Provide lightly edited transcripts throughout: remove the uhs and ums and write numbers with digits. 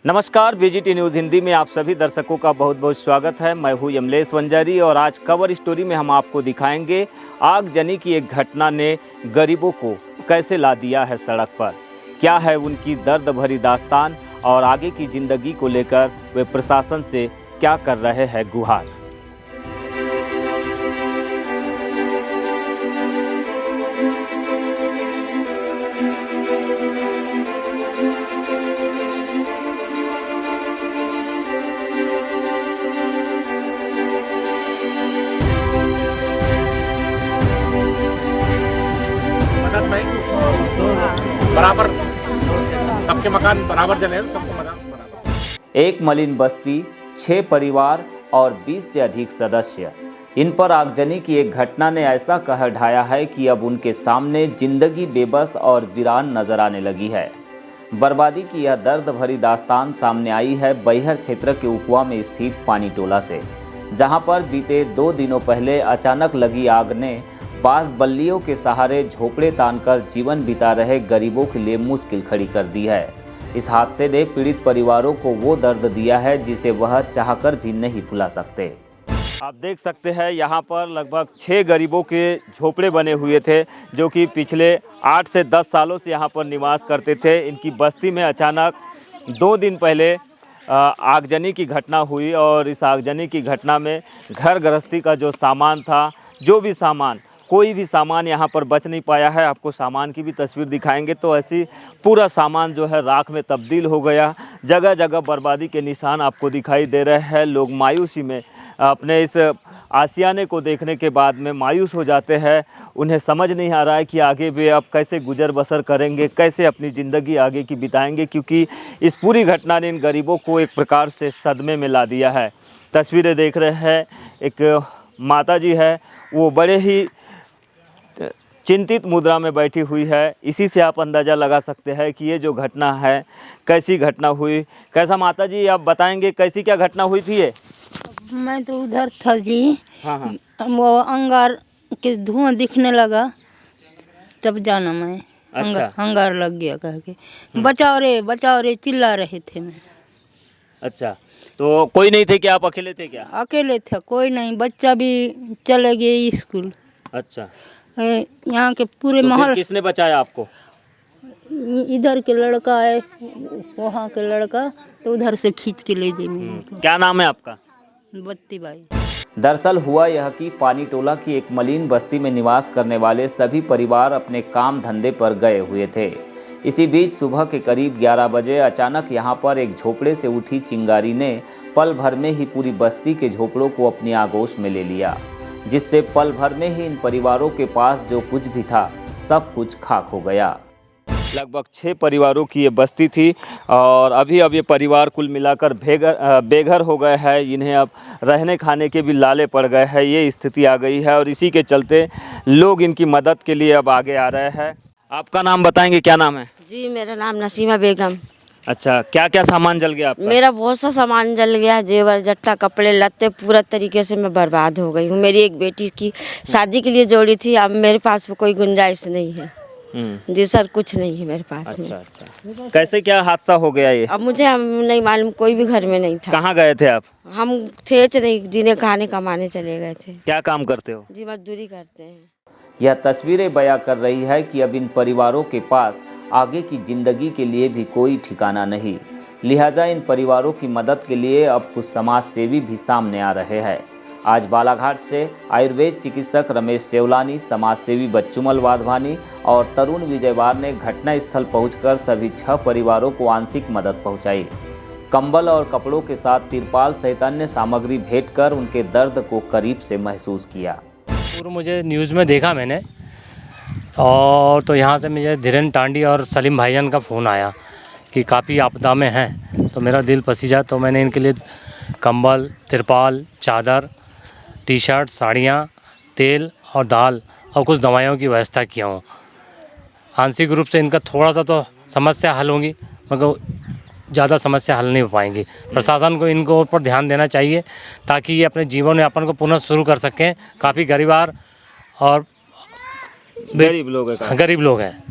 नमस्कार, BGT news Hindi में आप सभी दर्शकों का बहुत बहुत स्वागत है। मैं हूं यमलेश वंजारी और आज कवर स्टोरी में हम आपको दिखाएंगे आगजनी की एक घटना ने गरीबों को कैसे ला दिया है सड़क पर। क्या है उनकी दर्द भरी दास्तान और आगे की ज़िंदगी को लेकर वे प्रशासन से क्या कर रहे हैं गुहार। मदद भाई बराबर सबके मकान बराबर जले, सबको मकान बराबर। एक मलिन बस्ती, 6 परिवार और 20 से अधिक सदस्य। इन पर आगजनी की एक घटना ने ऐसा कहर ढाया है कि अब उनके सामने जिंदगी बेबस और वीरान नजर आने लगी है। बर्बादी की यह दर्द भरी दास्तान सामने आई है बैहर क्षेत्र के उकुआ में स्थित पानी टोला से, जहां पर बीते 2 दिनों पहले अचानक लगी आग ने बांस बल्लियों के सहारे झोपड़े तानकर जीवन बिता रहे गरीबों के लिए मुश्किल खड़ी कर दी है। इस हादसे ने पीड़ित परिवारों को वो दर्द दिया है जिसे वह चाहकर भी नहीं भुला सकते। आप देख सकते हैं यहाँ पर लगभग 6 गरीबों के झोपड़े बने हुए थे, जो कि पिछले 8 से 10 सालों से यहाँ पर निवास करते थे। इनकी बस्ती में अचानक 2 दिन पहले आगजनी की घटना हुई और इस आगजनी की घटना में घर गृहस्थी का जो सामान था, जो भी सामान, कोई भी सामान यहाँ पर बच नहीं पाया है। आपको सामान की भी तस्वीर दिखाएंगे तो ऐसी पूरा सामान जो है राख में तब्दील हो गया। जगह जगह बर्बादी के निशान आपको दिखाई दे रहे हैं। लोग मायूसी में अपने इस आशियाने को देखने के बाद में मायूस हो जाते हैं। उन्हें समझ नहीं आ रहा है कि आगे वे अब कैसे गुजर बसर करेंगे, कैसे अपनी ज़िंदगी आगे की बिताएंगे, क्योंकि इस पूरी घटना ने इन गरीबों को एक प्रकार से सदमे में ला दिया है। तस्वीरें देख रहे हैं, एक माता जी है, वो बड़े ही चिंतित मुद्रा में बैठी हुई है। इसी से आप अंदाज़ा लगा सकते हैं कि ये जो घटना है कैसी घटना हुई। कैसा माता जी आप बताएंगे, कैसी क्या घटना हुई थी ये? मैं तो उधर था जी। हाँ। वो अंगार के धुआं दिखने लगा, तब जाना मैं। अच्छा। अंगार लग गया कह के बचाओ रे चिल्ला रहे थे मैं। अच्छा, तो कोई नहीं थे क्या, आप अकेले थे क्या? अकेले थे, कोई नहीं, बच्चा भी चले गए स्कूल। अच्छा, यहाँ के पूरे तो फिर माहौल। किसने बचाया आपको? इधर के लड़का है, वहाँ के लड़का, तो उधर से खींच के ले गए मेरे को। क्या नाम है आपका? बत्ती बाई। दरअसल हुआ यह कि पानी टोला की एक मलिन बस्ती में निवास करने वाले सभी परिवार अपने काम धंधे पर गए हुए थे। इसी बीच सुबह के करीब 11 बजे अचानक यहाँ पर एक झोपड़े से उठी चिंगारी ने पल भर में ही पूरी बस्ती के झोपड़ों को अपनी आगोश में ले लिया, जिससे पल भर में ही इन परिवारों के पास जो कुछ भी था सब कुछ खाक हो गया। लगभग 6 परिवारों की ये बस्ती थी और अभी अब ये परिवार कुल मिलाकर बेघर हो गए हैं। इन्हें अब रहने खाने के भी लाले पड़ गए हैं, ये स्थिति आ गई है और इसी के चलते लोग इनकी मदद के लिए अब आगे आ रहे हैं। आपका नाम बताएंगे, क्या नाम है? जी, मेरा नाम नसीमा बेगम। अच्छा, क्या क्या सामान जल गया आपका? मेरा बहुत सा सामान जल गया, जेवर जट्टा कपड़े लत्ते, पूरा तरीके से मैं बर्बाद हो गई हूँ। मेरी एक बेटी की शादी के लिए जोड़ी थी, अब मेरे पास कोई गुंजाइश नहीं है। जी सर, कुछ नहीं है मेरे पास में। अच्छा, कैसे क्या हादसा हो गया ये? अब मुझे हम नहीं मालूम, कोई भी घर में नहीं था। कहाँ गए थे आप? हम थे नहीं, जीने खाने कमाने चले गए थे। क्या काम करते हो? जी, मजदूरी करते हैं। यह तस्वीरें बयां कर रही है कि अब इन परिवारों के पास आगे की जिंदगी के लिए भी कोई ठिकाना नहीं। लिहाजा इन परिवारों की मदद के लिए अब कुछ समाज सेवी भी सामने आ रहे हैं। आज बालाघाट से आयुर्वेद चिकित्सक रमेश सेवलानी, समाजसेवी बच्चूमल वाधवानी और तरुण विजयवार ने घटनास्थल पहुंचकर सभी 6 परिवारों को आंशिक मदद पहुंचाई। कंबल और कपड़ों के साथ तिरपाल सहित अन्य सामग्री भेंट कर उनके दर्द को करीब से महसूस किया। पूर्व मुझे न्यूज़ में देखा मैंने, और तो यहाँ से मुझे धीरेन्द्र टांडी और सलीम भाईजान का फ़ोन आया कि काफ़ी आपदा में हैं, तो मेरा दिल पसीजा। तो मैंने इनके लिए कंबल, तिरपाल, चादर, टी शर्ट, साड़ियाँ, तेल और दाल और कुछ दवाइयों की व्यवस्था किया हूँ। आंशिक रूप से इनका थोड़ा सा तो समस्या हल होगी, मगर ज़्यादा समस्या हल नहीं हो पाएंगी। प्रशासन को इनको ऊपर ध्यान देना चाहिए ताकि ये अपने जीवन यापन को पुनः शुरू कर सकें। काफ़ी गरीबार और गरीब लोग हैं।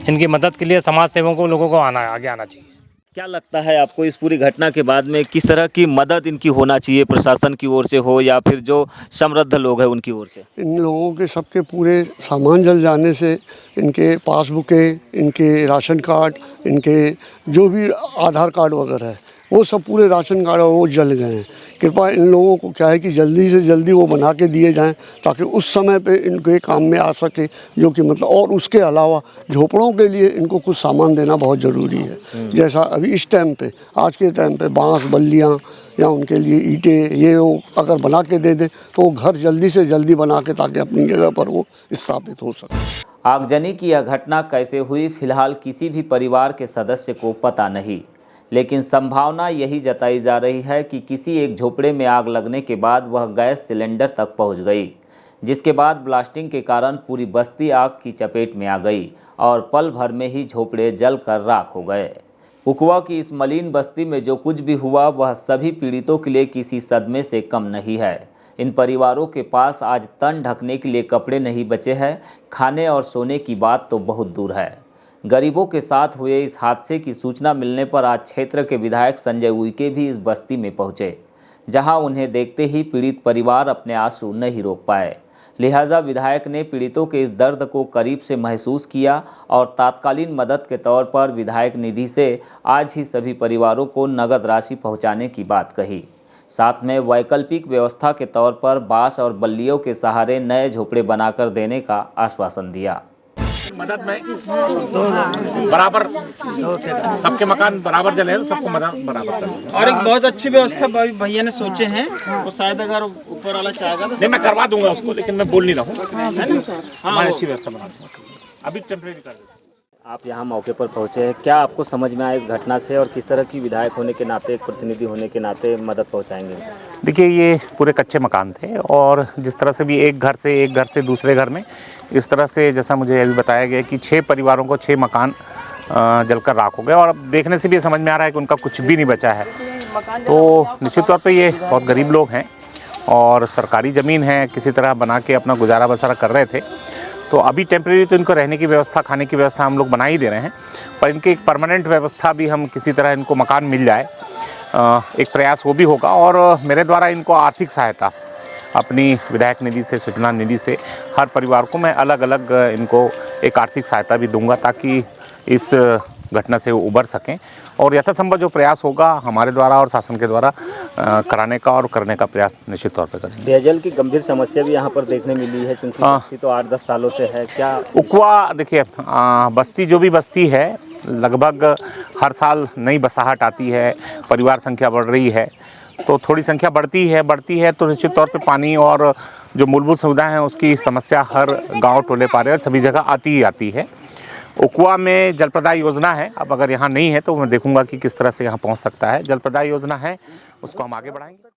इनकी मदद के लिए समाज सेवकों को, लोगों को आगे आना चाहिए। क्या लगता है आपको इस पूरी घटना के बाद में किस तरह की मदद इनकी होना चाहिए, प्रशासन की ओर से हो या फिर जो समृद्ध लोग हैं उनकी ओर से? इन लोगों के सबके पूरे सामान जल जाने से इनके पासबुकें, इनके राशन कार्ड, इनके जो भी आधार कार्ड वगैरह है वो सब पूरे राशन कार्ड वो जल गए हैं। कृपया इन लोगों को क्या है कि जल्दी से जल्दी वो बना के दिए जाएं ताकि उस समय पे इनके काम में आ सके, जो कि मतलब, और उसके अलावा झोपड़ों के लिए इनको कुछ सामान देना बहुत ज़रूरी है। जैसा अभी इस टाइम पे, आज के टाइम पे बांस बल्लियाँ या उनके लिए ईंटें ये वो अगर बना के दे दें तो वो घर जल्दी से जल्दी बना के ताकि अपनी जगह पर वो स्थापित हो सके। आगजनी की यह घटना कैसे हुई फिलहाल किसी भी परिवार के सदस्य को पता नहीं, लेकिन संभावना यही जताई जा रही है कि किसी एक झोपड़े में आग लगने के बाद वह गैस सिलेंडर तक पहुंच गई, जिसके बाद ब्लास्टिंग के कारण पूरी बस्ती आग की चपेट में आ गई और पल भर में ही झोपड़े जलकर राख हो गए। उकवा की इस मलिन बस्ती में जो कुछ भी हुआ वह सभी पीड़ितों के लिए किसी सदमे से कम नहीं है। इन परिवारों के पास आज तन ढकने के लिए कपड़े नहीं बचे हैं, खाने और सोने की बात तो बहुत दूर है। गरीबों के साथ हुए इस हादसे की सूचना मिलने पर आज क्षेत्र के विधायक संजय उइके भी इस बस्ती में पहुंचे, जहां उन्हें देखते ही पीड़ित परिवार अपने आंसू नहीं रोक पाए। लिहाजा विधायक ने पीड़ितों के इस दर्द को करीब से महसूस किया और तात्कालीन मदद के तौर पर विधायक निधि से आज ही सभी परिवारों को नगद राशि पहुँचाने की बात कही। साथ में वैकल्पिक व्यवस्था के तौर पर बांस और बल्लियों के सहारे नए झोपड़े बनाकर देने का आश्वासन दिया। मदद में बराबर सबके मकान बराबर जले हैं, सबको मदद बराबर करें। और एक बहुत अच्छी व्यवस्था भैया ने सोचे हैं, वो शायद अगर ऊपर वाला चाहेगा तो नहीं, मैं करवा दूंगा उसको, लेकिन मैं बोल नहीं रहा हूँ। मैं अच्छी व्यवस्था बना दूंगा, अभी टेम्परेरी कर देता हूँ। आप यहाँ मौके पर पहुँचे हैं, क्या आपको समझ में आया इस घटना से और किस तरह की विधायक होने के नाते, एक प्रतिनिधि होने के नाते मदद पहुँचाएंगे? देखिए, ये पूरे कच्चे मकान थे और जिस तरह से भी एक घर से दूसरे घर में इस तरह से, जैसा मुझे अभी बताया गया कि 6 परिवारों को 6 मकान जलकर राख हो गए और अब देखने से भी समझ में आ रहा है कि उनका कुछ भी नहीं बचा है। तो निश्चित तौर पे ये बहुत गरीब लोग हैं और सरकारी ज़मीन है, किसी तरह बना के अपना गुजारा बसरा कर रहे थे। तो अभी टेम्परेरी तो इनको रहने की व्यवस्था, खाने की व्यवस्था हम लोग बना ही दे रहे हैं, पर इनकी एक परमानेंट व्यवस्था भी, हम किसी तरह इनको मकान मिल जाए, एक प्रयास वो भी होगा। और मेरे द्वारा इनको आर्थिक सहायता अपनी विधायक निधि से, सूचना निधि से हर परिवार को मैं अलग अलग इनको एक आर्थिक सहायता भी दूंगा ताकि इस घटना से वो उबर सकें और यथासंभव जो प्रयास होगा हमारे द्वारा और शासन के द्वारा कराने का और करने का प्रयास निश्चित तौर पर करेंगे। पेयजल की गंभीर समस्या भी यहाँ पर देखने मिली है, क्योंकि बस्ती तो 8-10 सालों से है। क्या उकवा, देखिए बस्ती जो भी बस्ती है लगभग हर साल नई बसाहट आती है, परिवार संख्या बढ़ रही है, तो थोड़ी संख्या बढ़ती है तो निश्चित तौर पे पानी और जो मूलभूत सुविधाएं हैं उसकी समस्या हर गांव टोले पारे और सभी जगह आती ही आती है। उकवा में जल प्रदाय योजना है, अब अगर यहाँ नहीं है तो मैं देखूंगा कि किस तरह से यहाँ पहुँच सकता है। जल प्रदाय योजना है, उसको हम आगे बढ़ाएंगे।